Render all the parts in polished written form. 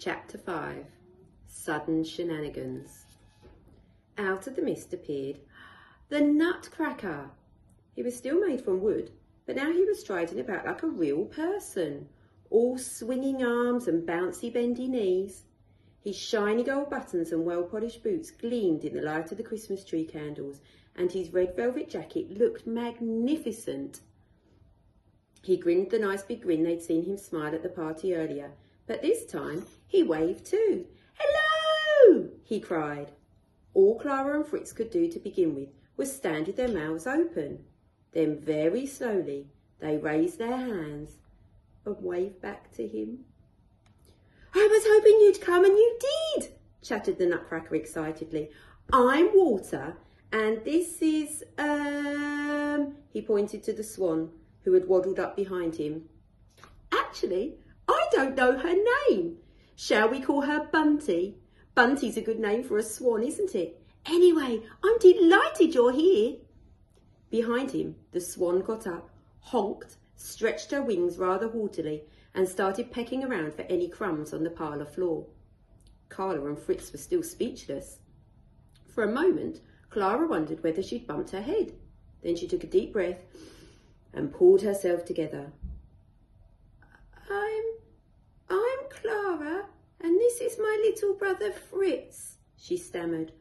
Chapter 5. Sudden Shenanigans. Out of the mist appeared the Nutcracker. He was still made from wood, but now he was striding about like a real person, all swinging arms and bouncy bendy knees. His shiny gold buttons and well-polished boots gleamed in the light of the Christmas tree candles, and his red velvet jacket looked magnificent. He grinned the nice big grin they'd seen him smile at the party earlier, but this time he waved too. "Hello!" he cried. All Clara and Fritz could do to begin with was stand with their mouths open. Then very slowly they raised their hands and waved back to him. "I was hoping you'd come, and you did," chattered the Nutcracker excitedly. "I'm Walter, and this is, he pointed to the swan, who had waddled up behind him. "Actually, I don't know her name. Shall we call her Bunty? Bunty's a good name for a swan, isn't it? Anyway, I'm delighted you're here." Behind him, the swan got up, honked, stretched her wings rather haughtily, and started pecking around for any crumbs on the parlour floor. Carla and Fritz were still speechless. For a moment, Clara wondered whether she'd bumped her head. Then she took a deep breath and pulled herself together. I'm Clara, and this is my little brother Fritz," she stammered.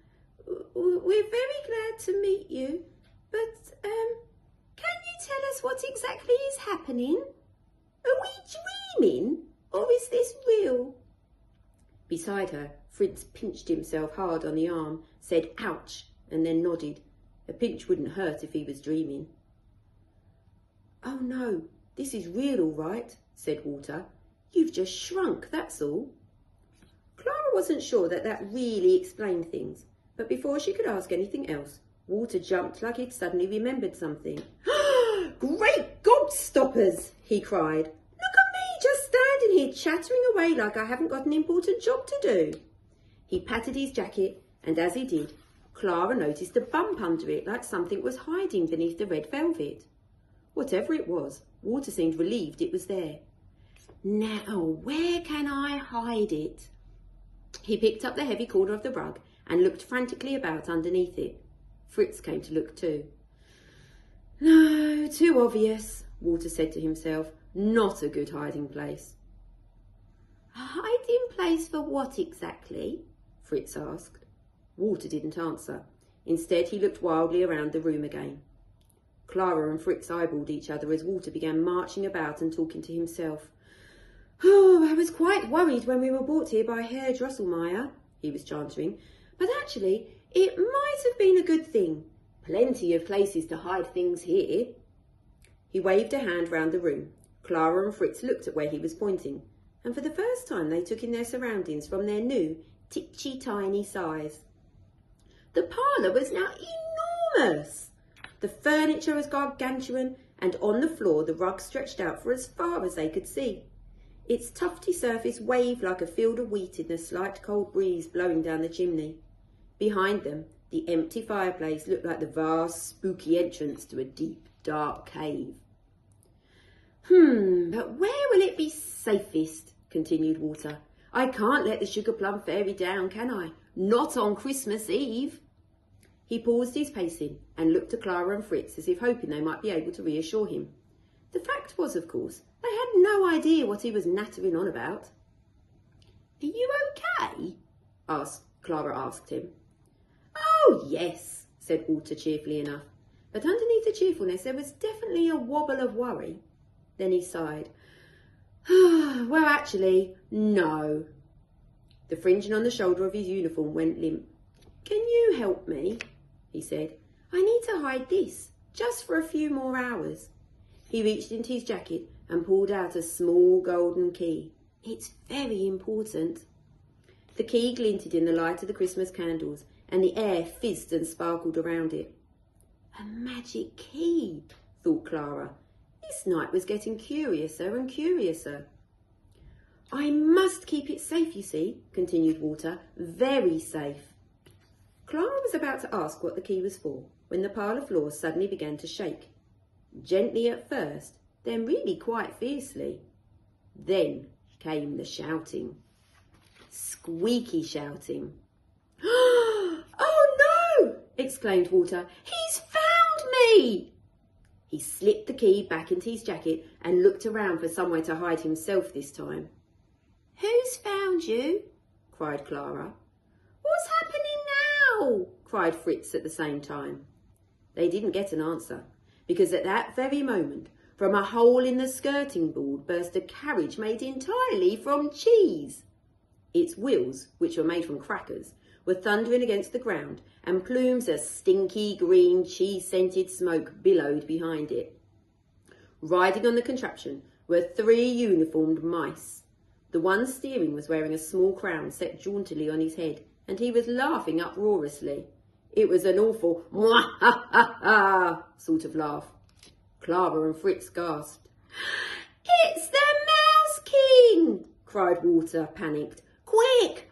"We're very glad to meet you, but can you tell us what exactly is happening? Are we dreaming, or is this real?" Beside her, Fritz pinched himself hard on the arm, said "ouch," and then nodded. A pinch wouldn't hurt if he was dreaming. "Oh no, this is real all right," said Walter. "You've just shrunk, that's all." Clara wasn't sure that really explained things, but before she could ask anything else, Walter jumped like he'd suddenly remembered something. "Great gobstoppers!" he cried. "Look at me, just standing here chattering away like I haven't got an important job to do." He patted his jacket, and as he did, Clara noticed a bump under it like something was hiding beneath the red velvet. Whatever it was, Walter seemed relieved it was there. "Now, where can I hide it?" He picked up the heavy corner of the rug and looked frantically about underneath it. Fritz came to look too. "No, too obvious," Walter said to himself. "Not a good hiding place." "A hiding place for what exactly?" Fritz asked. Walter didn't answer. Instead, he looked wildly around the room again. Clara and Fritz eyeballed each other as Walter began marching about and talking to himself. "Oh, I was quite worried when we were brought here by Herr Drosselmeyer," he was chanting. "But actually, it might have been a good thing. Plenty of places to hide things here." He waved a hand round the room. Clara and Fritz looked at where he was pointing, and for the first time they took in their surroundings from their new, titchy-tiny size. The parlour was now enormous. The furniture was gargantuan, and on the floor the rug stretched out for as far as they could see. Its tufty surface waved like a field of wheat in the slight cold breeze blowing down the chimney. Behind them, the empty fireplace looked like the vast, spooky entrance to a deep, dark cave. But where will it be safest?" continued Walter. "I can't let the sugar plum fairy down, can I? Not on Christmas Eve." He paused his pacing and looked at Clara and Fritz as if hoping they might be able to reassure him. The fact was, of course, they had no idea what he was nattering on about. "Are you okay?" Clara asked him. "Oh, yes," said Walter cheerfully enough. But underneath the cheerfulness there was definitely a wobble of worry. Then he sighed. "Well, actually, no." The fringing on the shoulder of his uniform went limp. "Can you help me?" he said. "I need to hide this, just for a few more hours." He reached into his jacket and pulled out a small golden key. "It's very important." The key glinted in the light of the Christmas candles, and the air fizzed and sparkled around it. A magic key, thought Clara. This night was getting curiouser and curiouser. "I must keep it safe, you see," continued Walter. "Very safe." Clara was about to ask what the key was for when the parlour floor suddenly began to shake. Gently at first, then really quite fiercely. Then came the shouting. squeaky shouting. "Oh no!" exclaimed Walter. "He's found me!" He slipped the key back into his jacket and looked around for somewhere to hide himself this time. "Who's found you?" cried Clara. "What's happening now?" cried Fritz at the same time. They didn't get an answer, because at that very moment, from a hole in the skirting board burst a carriage made entirely from cheese. Its wheels, which were made from crackers, were thundering against the ground, and plumes of stinky green cheese-scented smoke billowed behind it. Riding on the contraption were 3 uniformed mice. The one steering was wearing a small crown set jauntily on his head, and he was laughing uproariously. It was an awful "mwah-ha-ha-ha" sort of laugh. Clara and Fritz gasped. "It's the Mouse King!" cried Walter, panicked. "Quick,